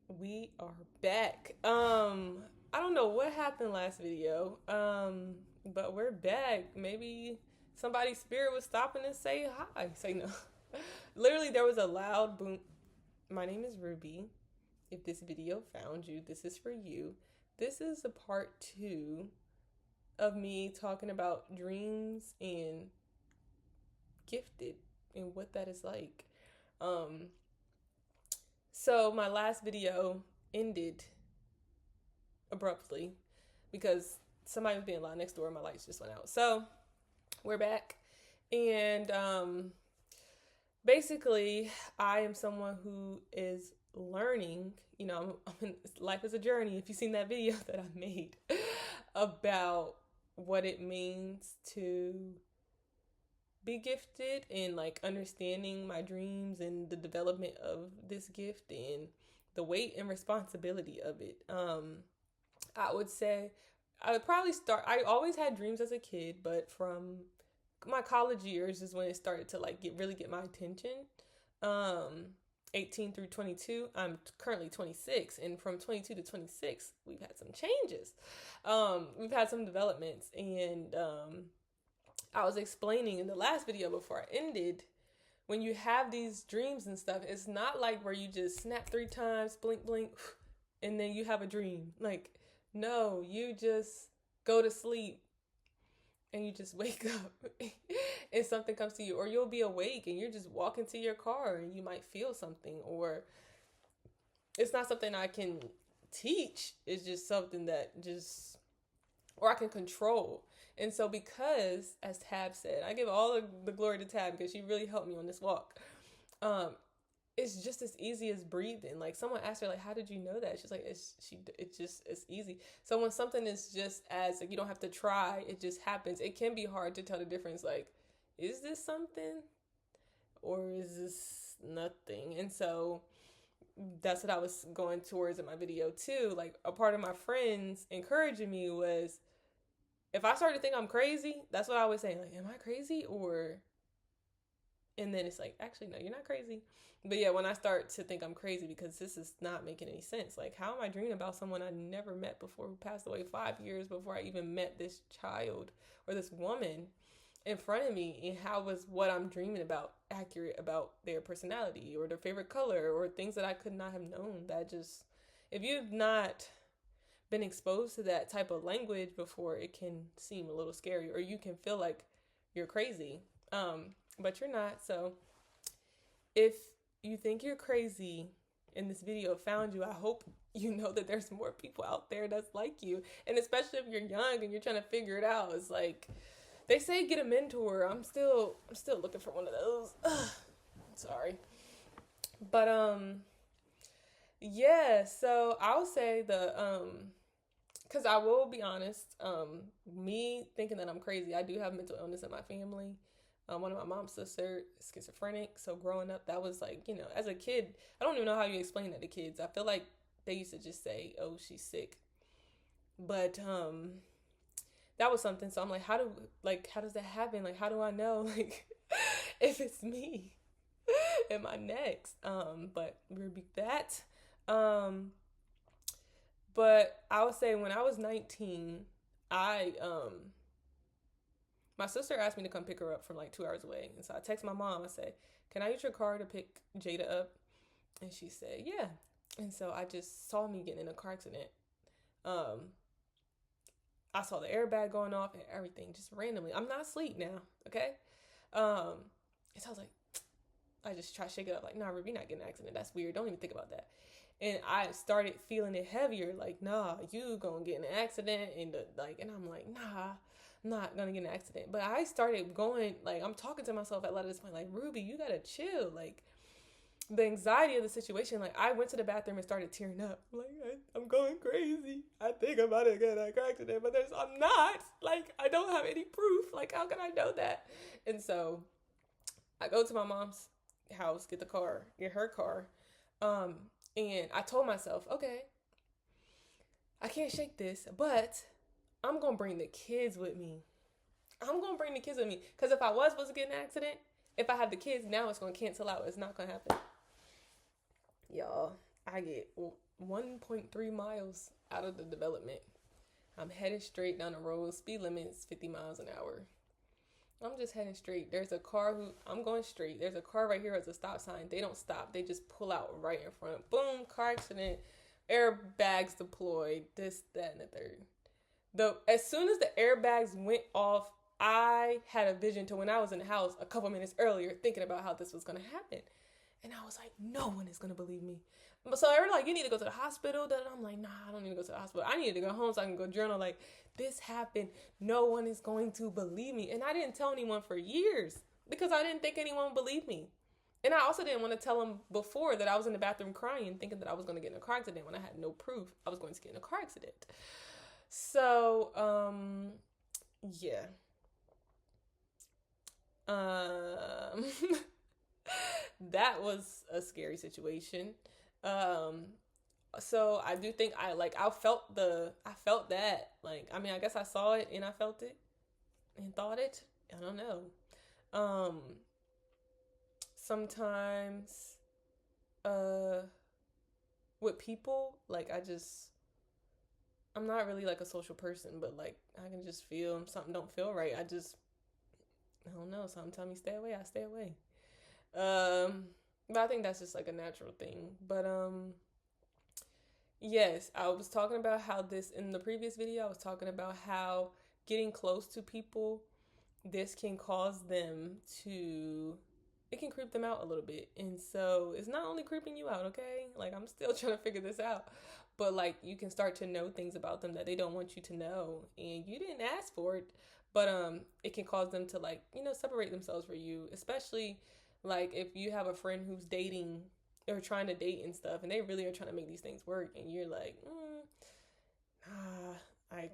We are back. I don't know what happened last video. But we're back. Maybe somebody's spirit was stopping to say hi. Say no. Literally there was a loud boom. My name is Ruby. If this video found you, this is for you. This is a part 2 of me talking about dreams and gifted and what that is like. Um so my last video ended abruptly because somebody was being loud next door and my lights just went out. So we're back. And basically, I am someone who is learning. Life is a journey. If you've seen that video that I made about what it means to be gifted and like understanding my dreams and the development of this gift and the weight and responsibility of it. I would say I would probably start. I always had dreams as a kid, but from my college years is when it started to like get my attention. Um, 18 through 22. I'm currently 26, and from 22 to 26, we've had some changes. We've had some developments, and I was explaining in the last video before I ended. When you have these dreams and stuff, it's not like where you just snap 3 times, blink, blink, and then you have a dream. Like, no, you just go to sleep and you just wake up and something comes to you, or you'll be awake and you're just walking to your car and you might feel something, or it's not something I can teach. It's just something that just, or I can control. And so because, as Tab said, I give all the glory to Tab because she really helped me on this walk. It's just as easy as breathing. Like someone asked her, like, how did you know that? She's like, it's easy. So when something is just as, like, you don't have to try, it just happens. It can be hard to tell the difference. Like, is this something or is this nothing? And so that's what I was going towards in my video too. Like a part of my friends encouraging me was, if I start to think I'm crazy, that's what I was saying. Like, am I crazy? And then it's like, actually, no, you're not crazy. But yeah, when I start to think I'm crazy because this is not making any sense. Like, how am I dreaming about someone I never met before, who passed away 5 years before I even met this child or this woman in front of me? And how was what I'm dreaming about accurate about their personality or their favorite color or things that I could not have known? That just, if you've not been exposed to that type of language before, it can seem a little scary, or you can feel like you're crazy. But you're not. So if you think you're crazy and this video found you, I hope you know that there's more people out there that's like you. And especially if you're young and you're trying to figure it out, it's like they say get a mentor. I'm still looking for one of those. Ugh, sorry. But yeah, so I'll say because I will be honest, me thinking that I'm crazy, I do have mental illness in my family. One of my mom's sister is schizophrenic. So growing up, that was like, as a kid, I don't even know how you explain that to kids. I feel like they used to just say, oh, she's sick. But that was something. So I'm like, how does that happen? Like, how do I know, like, if it's me? Am I next? But we'll be that. But I would say when I was 19, my sister asked me to come pick her up from like 2 hours away. And so I text my mom. I said, can I use your car to pick Jada up? And she said, yeah. And so I just saw me getting in a car accident. I saw the airbag going off and everything just randomly. I'm not asleep now, okay? And so I was like, I just try to shake it up. Like, nah, Ruby, not getting an accident. That's weird. Don't even think about that. And I started feeling it heavier. Like, nah, you gonna get in an accident. And I'm like, nah, I'm not gonna get in an accident. But I started going, like, I'm talking to myself at a lot of this point, like, Ruby, you gotta chill. Like, the anxiety of the situation, like, I went to the bathroom and started tearing up. Like, I'm going crazy. I think I'm about to get an accident, but I'm not. Like, I don't have any proof. Like, how can I know that? And so I go to my mom's house, get her car. And I told myself, okay, I can't shake this, but I'm going to bring the kids with me. Because if I was supposed to get in an accident, if I have the kids now, it's going to cancel out. It's not going to happen. Y'all, I get 1.3 miles out of the development. I'm headed straight down the road. Speed limit is 50 miles an hour. I'm just heading straight. There's a car I'm going straight. There's a car right here as a stop sign. They don't stop. They just pull out right in front. Boom, car accident. Airbags deployed. This, that, and the third. As soon as the airbags went off, I had a vision to when I was in the house a couple minutes earlier thinking about how this was going to happen. And I was like, no one is going to believe me. So they were like, you need to go to the hospital. Then I'm like, nah, I don't need to go to the hospital. I need to go home so I can go journal. Like, this happened. No one is going to believe me. And I didn't tell anyone for years because I didn't think anyone would believe me. And I also didn't want to tell them before that I was in the bathroom crying, thinking that I was going to get in a car accident when I had no proof I was going to get in a car accident. So, yeah. That was a scary situation. So I do think I felt that, like, I mean, I guess I saw it and I felt it and thought it. I don't know. Sometimes, with people, like, I'm not really like a social person, but like, I can just feel something don't feel right. I don't know. Something tell me stay away. I stay away. But I think that's just like a natural thing. But, yes, I was talking about how in the previous video, I was talking about how getting close to people, this can cause them it can creep them out a little bit. And so it's not only creeping you out, okay? Like, I'm still trying to figure this out. But like, you can start to know things about them that they don't want you to know. And you didn't ask for it. But it can cause them to, like, separate themselves from you. Especially like if you have a friend who's dating or trying to date and stuff, and they really are trying to make these things work, and you're like, I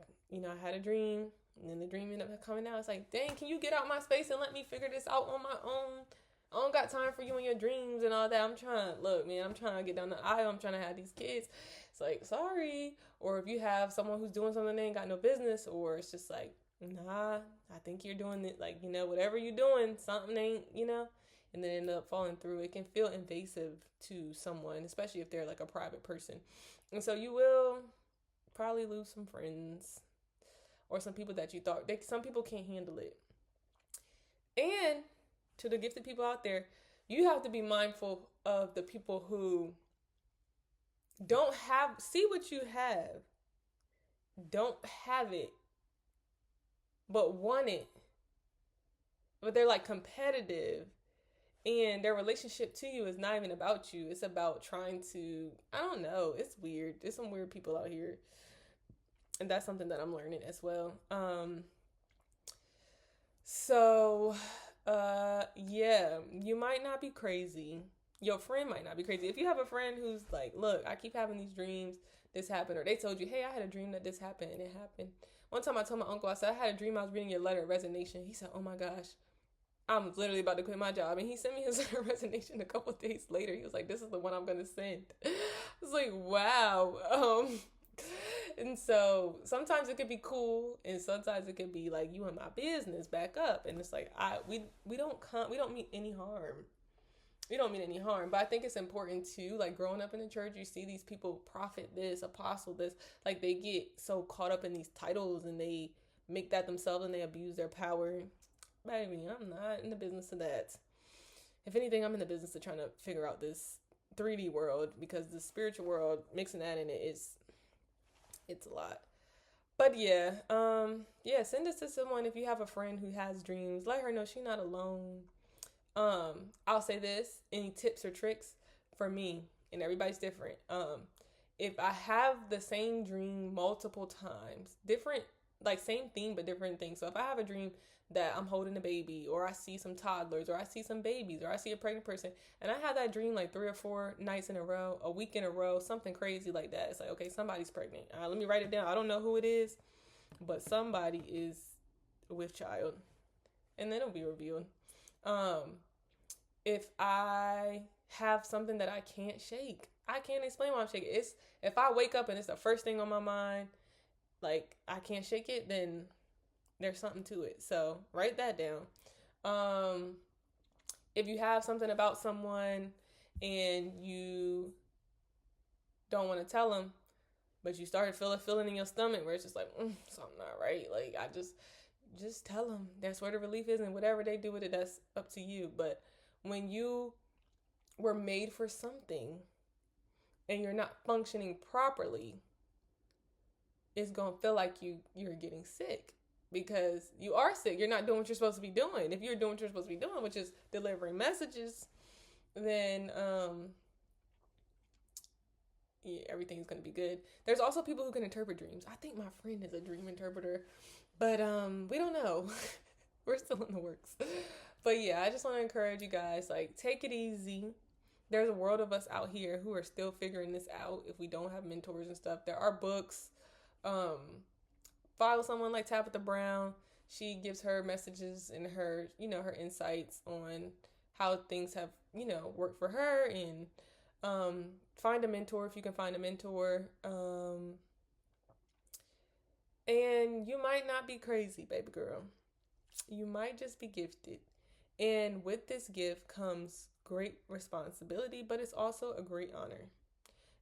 had a dream, and then the dream ended up coming out. It's like, dang, can you get out my space and let me figure this out on my own? I don't got time for you and your dreams and all that. I'm trying to get down the aisle. I'm trying to have these kids. It's like, sorry. Or if you have someone who's doing something they ain't got no business, or it's just like, nah, I think you're doing it, like, whatever you're doing, something ain't, and then end up falling through. It can feel invasive to someone, especially if they're like a private person. And so you will probably lose some friends or some people that you thought, some people can't handle it. And to the gifted people out there, you have to be mindful of the people who see what you have, don't have it, but want it. But they're like competitive. And their relationship to you is not even about you. It's about trying to, I don't know. It's weird. There's some weird people out here. And that's something that I'm learning as well. Yeah, you might not be crazy. Your friend might not be crazy. If you have a friend who's like, look, I keep having these dreams, this happened. Or they told you, hey, I had a dream that this happened, and it happened. One time I told my uncle, I said, I had a dream I was reading your letter of resignation. He said, oh my gosh, I'm literally about to quit my job. And he sent me his letter of resignation a couple of days later. He was like, this is the one I'm going to send. I was like, wow. And so sometimes it could be cool, and sometimes it could be like, you in my business, back up. And it's like, we don't mean any harm. We don't mean any harm. But I think it's important too, like growing up in the church, you see these people, prophet this, apostle this, like they get so caught up in these titles and they make that themselves and they abuse their power. Baby, I'm not in the business of that. If anything, I'm in the business of trying to figure out this 3D world, because the spiritual world, mixing that in it's a lot. But yeah, send this to someone. If you have a friend who has dreams, let her know she's not alone. I'll say this, any tips or tricks for me, and everybody's different. If I have the same dream multiple times, different, like same theme, but different things. So if I have a dream that I'm holding a baby, or I see some toddlers, or I see some babies, or I see a pregnant person, and I have that dream like 3 or 4 nights in a row, a week in a row, something crazy like that. It's like, okay, somebody's pregnant. Let me write it down. I don't know who it is, but somebody is with child, and then it'll be revealed. If I have something that I can't shake, I can't explain why I'm shaking. It's if I wake up and it's the first thing on my mind, like I can't shake it, then there's something to it. So write that down. If you have something about someone and you don't want to tell them, but you started feeling in your stomach where it's just like, something not right. Like, I just tell them. That's where the relief is, and whatever they do with it, that's up to you. But when you were made for something and you're not functioning properly, it's going to feel like you're getting sick, because you are sick. You're not doing what you're supposed to be doing. If you're doing what you're supposed to be doing, which is delivering messages, then yeah, everything's going to be good. There's also people who can interpret dreams. I think my friend is a dream interpreter, but we don't know. We're still in the works. But yeah, I just want to encourage you guys, like, take it easy. There's a world of us out here who are still figuring this out. If we don't have mentors and stuff, there are books. Follow someone like Tabitha Brown. She gives her messages and her, her insights on how things have, worked for her. And find a mentor if you can find a mentor. And you might not be crazy, baby girl. You might just be gifted. And with this gift comes great responsibility, but it's also a great honor.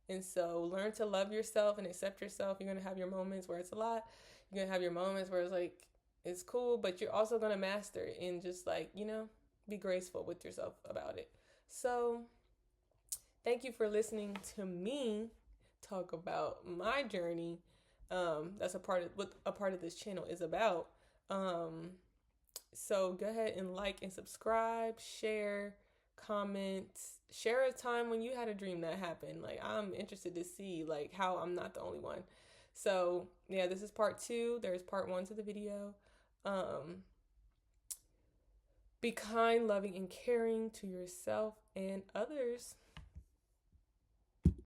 And so learn to love yourself and accept yourself. You're going to have your moments where it's a lot. You're going to have your moments where it's like, it's cool, but you're also going to master it and just like, be graceful with yourself about it. So thank you for listening to me talk about my journey. That's a part of what a part of this channel is about. So go ahead and like and subscribe, share, comment, share a time when you had a dream that happened. Like, I'm interested to see like how I'm not the only one. So yeah, this is part 2. There's part 1 to the video. Be kind, loving, and caring to yourself and others.